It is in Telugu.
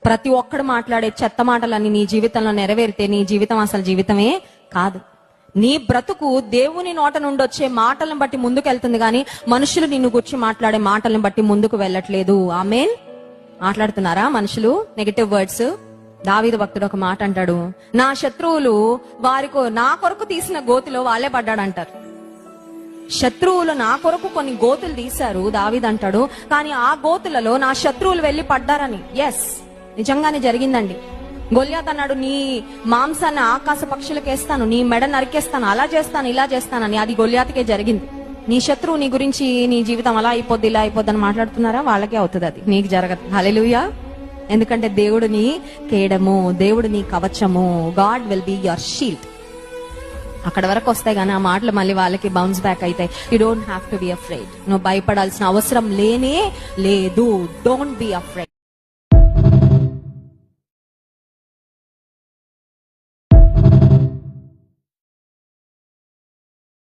ప్రతి ఒక్కడు మాట్లాడే చెత్త మాటలన్నీ నీ జీవితంలో నెరవేరితే నీ జీవితం అసలు జీవితమే కాదు. నీ బ్రతుకు దేవుని నోట నుండి వచ్చే మాటలను బట్టి ముందుకు వెళ్తుంది, కానీ మనుషులు నిన్ను గురించి మాట్లాడే మాటలను బట్టి ముందుకు వెళ్ళట్లేదు. ఆమేన్. మాట్లాడుతున్నారా మనుషులు నెగటివ్ వర్డ్స్? దావీదు భక్తుడు ఒక మాట అంటాడు, నా శత్రువులు నా కొరకు తీసిన గోతిలో వాళ్ళే పడ్డాడంటారు. శత్రువులు నా కొరకు కొన్ని గోతులు తీశారు దావీదు అంటాడు, కానీ ఆ గోతులలో నా శత్రువులు వెళ్లి పడ్డారని. ఎస్, నిజంగానే జరిగిందండి. గొల్యాత్ అన్నాడు, నీ మాంసాన్ని ఆకాశ పక్షులకు వేస్తాను, నీ మెడ నరికేస్తాను, అలా చేస్తాను ఇలా చేస్తానని. అది గొల్యాతకే జరిగింది. నీ శత్రువు నీ గురించి నీ జీవితం అలా అయిపోద్ది ఇలా అయిపోద్ది అని మాట్లాడుతున్నారా? వాళ్ళకే అవుతుంది, అది నీకు జరగదు. హల్లెలూయా. ఎందుకంటే దేవుడు నీ కేడము, దేవుడు నీ కవచము. God will be your shield. అక్కడ వరకు వస్తాయి కానీ ఆ మాటలు మళ్ళీ వాళ్ళకి బౌన్స్ బ్యాక్ అవుతాయి. You don't have to be afraid. నువ్వు భయపడాల్సిన అవసరం లేనే లేదు. Don't be afraid.